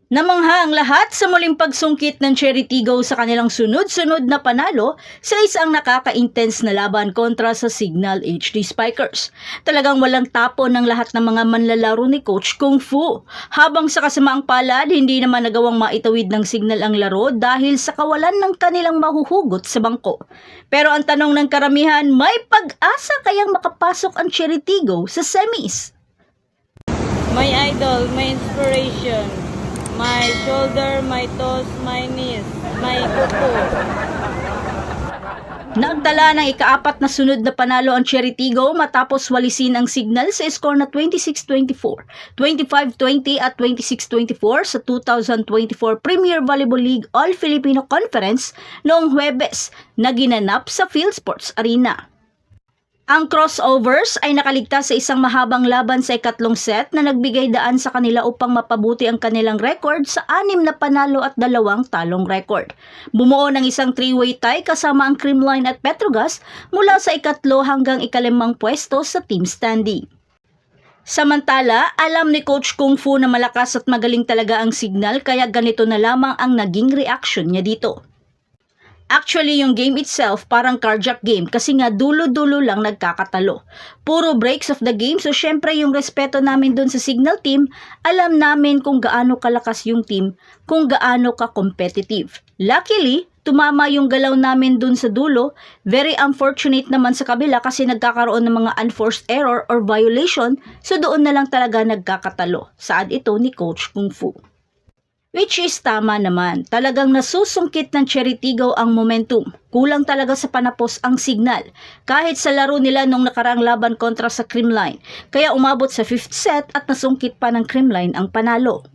Namangha ang lahat sa muling pagsungkit ng Cherry Tigo sa kanilang sunod-sunod na panalo sa isang nakaka-intense na laban kontra sa Signal HD Spikers. Talagang walang tapo ng lahat ng mga manlalaro ni Coach Kung Fu. Habang sa kasamaang palad, hindi naman nagawang maitawid ng Signal ang laro dahil sa kawalan ng kanilang mahuhugot sa bangko. Pero ang tanong ng karamihan, may pag-asa kayang makapasok ang Cherry Tigo sa semis? My idol, my inspiration, my shoulder, my toes, my knees, my kuko. Nagtala ng ika-4 na sunod na panalo ang Cherry Tigo matapos walisin ang Signal sa score na 26-24, 25-20 at 26-24 sa 2024 Premier Volleyball League All-Filipino Conference noong Huwebes na ginanap sa PhilSports Arena. Ang crossovers ay nakaligtas sa isang mahabang laban sa ikatlong set na nagbigay daan sa kanila upang mapabuti ang kanilang record sa 6 na panalo at 2 talong record. Bumuo ng isang 3-way tie kasama ang Creamline at Petrogas mula sa ikatlo hanggang ikalimang pwesto sa team standing. Samantala, alam ni Coach Kung Fu na malakas at magaling talaga ang Signal kaya ganito na lamang ang naging reaction niya dito. Actually, yung game itself parang carjack game kasi nga dulo-dulo lang nagkakatalo. Puro breaks of the game, so syempre yung respeto namin dun sa Signal team, alam namin kung gaano kalakas yung team, kung gaano ka-competitive. Luckily, tumama yung galaw namin dun sa dulo. Very unfortunate naman sa kabila kasi nagkakaroon ng mga unforced error or violation, so doon na lang talaga nagkakatalo. Saad ito ni Coach Kung Fu. Which is tama naman. Talagang nasusungkit ng Cherry Tigo ang momentum. Kulang talaga sa panapos ang Signal. Kahit sa laro nila nung nakaraang laban kontra sa Creamline. Kaya umabot sa 5th set at nasungkit pa ng Creamline ang panalo.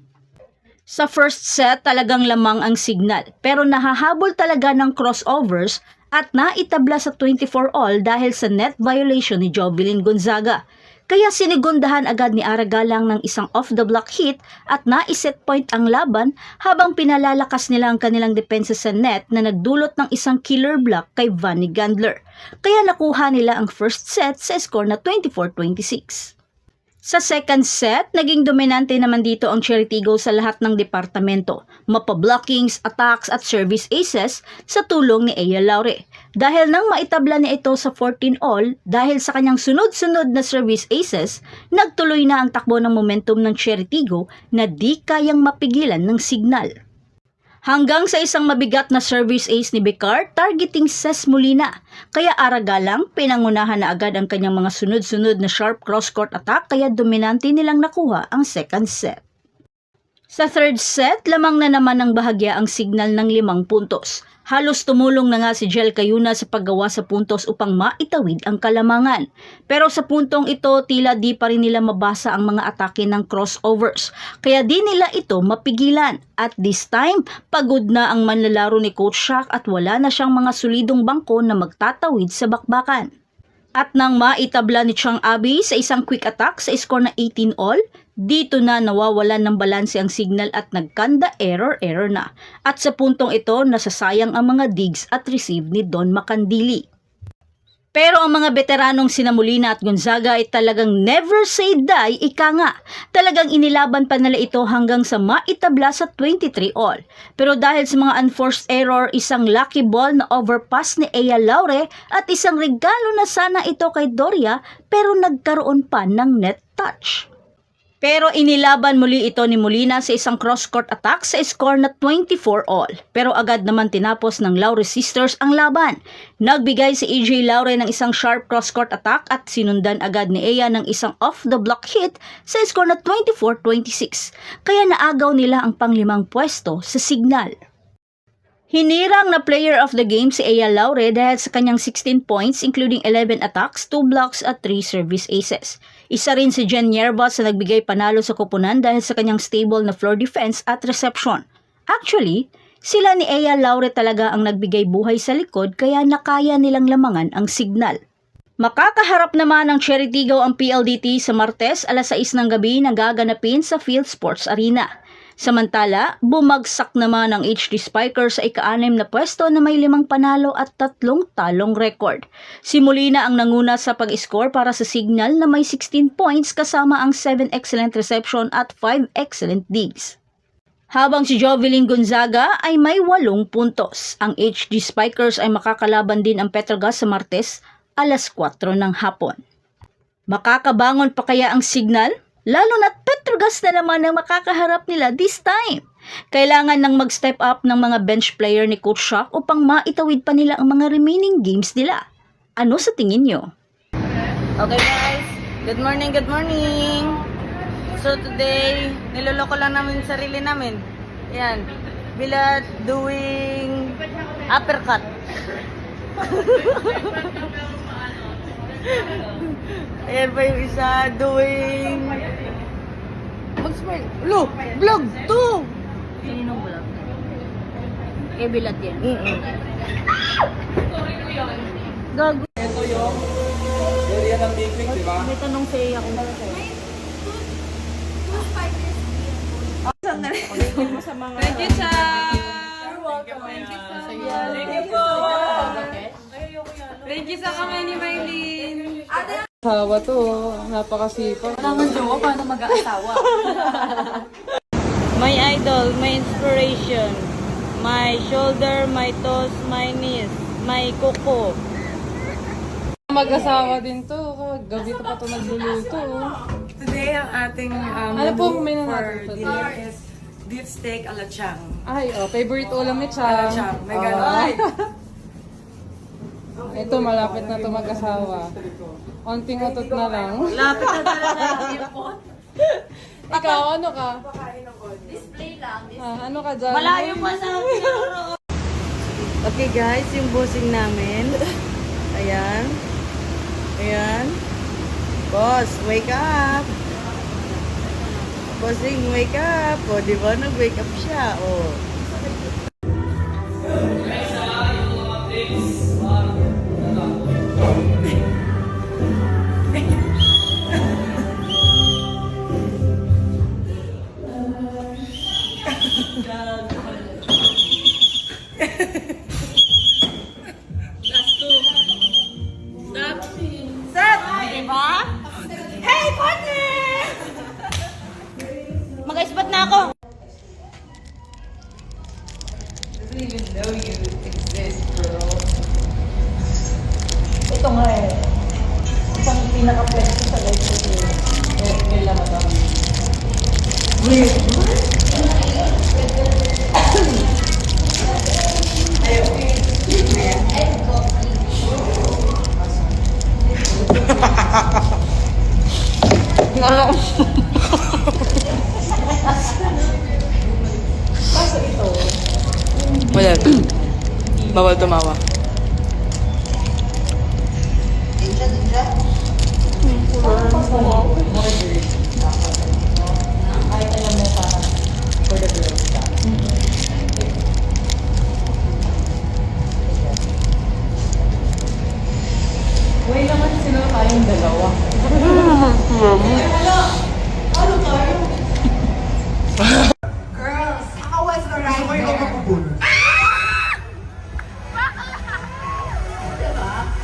Sa first set talagang lamang ang Signal. Pero nahahabol talaga ng crossovers at naitabla sa 24 all dahil sa net violation ni Jovelyn Gonzaga. Kaya sinigundahan agad ni Aragalang ng isang off-the-block hit at naiset point ang laban habang pinalalakas nila ang kanilang depensa sa net na nagdulot ng isang killer block kay Vanny Gandler. Kaya nakuha nila ang first set sa score na 24-26. Sa second set, naging dominante naman dito ang Cherry Tigo sa lahat ng departamento, mapa-blockings, attacks at service aces sa tulong ni Ea Laure. Dahil nang maitabla niya ito sa 14 all, dahil sa kanyang sunod-sunod na service aces, nagtuloy na ang takbo ng momentum ng Cherry Tigo na di kayang mapigilan ng Signal. Hanggang sa isang mabigat na service ace ni Becar targeting Ses Molina. Kaya Aragalang pinangunahan na agad ang kanyang mga sunod-sunod na sharp cross-court attack kaya dominante nilang nakuha ang second set. Sa third set, lamang na naman ng bahagya ang Signal ng 5 puntos. Halos tumulong na nga si Jel Cayuna sa paggawa sa puntos upang maitawid ang kalamangan. Pero sa puntong ito, tila di pa rin nila mabasa ang mga atake ng crossovers. Kaya di nila ito mapigilan. At this time, pagod na ang manlalaro ni Coach Shaq at wala na siyang mga solidong bangko na magtatawid sa bakbakan. At nang maitabla ni Chang Abi sa isang quick attack sa score na 18 all, dito na nawawalan ng balanse ang Signal at nagkanda error na. At sa puntong ito, nasasayang ang mga digs at receive ni Don Macandili. Pero ang mga veteranong sina Molina at Gonzaga ay talagang never say die, ika nga. Talagang inilaban pa nila ito hanggang sa maitabla sa 23 all. Pero dahil sa mga unforced error, isang lucky ball na overpass ni Ea Laure at isang regalo na sana ito kay Doria pero nagkaroon pa ng net touch. Pero inilaban muli ito ni Molina sa isang cross-court attack sa score na 24 all. Pero agad naman tinapos ng Laure sisters ang laban. Nagbigay si EJ Laure ng isang sharp cross-court attack at sinundan agad ni Ea ng isang off-the-block hit sa score na 24-26. Kaya naagaw nila ang pang-5 pwesto sa Signal. Hinirang na player of the game si Ea Laure dahil sa kanyang 16 points including 11 attacks, 2 blocks at 3 service aces. Isa rin si Jen Yerbas na nagbigay panalo sa koponan dahil sa kanyang stable na floor defense at reception. Actually, sila ni Ea Laure talaga ang nagbigay buhay sa likod kaya nakaya nilang lamangan ang Signal. Makakaharap naman ng Cherry Tigo ang PLDT sa Martes alas 6 ng gabi na gaganapin sa PhilSports Arena. Samantala, bumagsak naman ang HD Spikers sa ika-6 na pwesto na may 5 panalo at 3 talong record. Si Molina ang nanguna sa pag-score para sa Signal na may 16 points kasama ang 7 excellent reception at 5 excellent digs. Habang si Jovelyn Gonzaga ay may 8 puntos. Ang HG Spikers ay makakalaban din ang Petrogas sa Martes, alas 4 ng hapon. Makakabangon pa kaya ang Signal? Lalo na't Petrogas na naman ang makakaharap nila this time. Kailangan nang mag-step up ng mga bench player ni Coach Shock upang maitawid pa nila ang mga remaining games nila. Ano sa tingin nyo? Okay guys, good morning, good morning. So today, niloloko lang namin yung sarili namin. Yan, Bilad doing uppercut. Ayan pa yung isa doing mag-smile. Lo, vlog 2! Kaninong vlog? Kay Bilad yan. Gago. Ito yung area ng Big di ba? May tanong sa iya kung Thank you, Cha. You're welcome. Thank you po. Thank you sa kamay ni Maylin. Asawa to, napakasipag. My idol, my inspiration, my shoulder, my toes, my knees, my kuko. Mag-asawa din to, gabi to pa to nagluluto. Today, ang ating Ano po menu menu for natin today? dinner is beef steak a la chang. Ay, favorite ulam ni A la Chang. chang. May ganon. Ito, malapit na to mag-asawa. Onting utot na lang. Lapit na talaga. Ikaw, ano ka? Display lang. Ano ka dyan? Malayo pa sa Okay guys, yung bossing namin. Ayan. Ayan. Boss, wake up. Bossing, wake up. O, di ba? Nag-wake up siya. O. Diba? Hey, partner! Mag-ispat na ako. Ito nga eh. Isang pinaka-flex ko sa life ko nila madam. Wala. Bawal tumawa. Way naman sila tayong dalawa.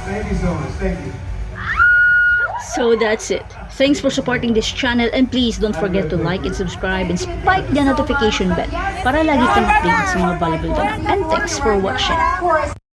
Thank you so much. Thank you. So that's it. Thanks for supporting this channel and please don't forget to like and subscribe and spike the notification bell para lagi kang updated sa mga valuable doon. And thanks for watching.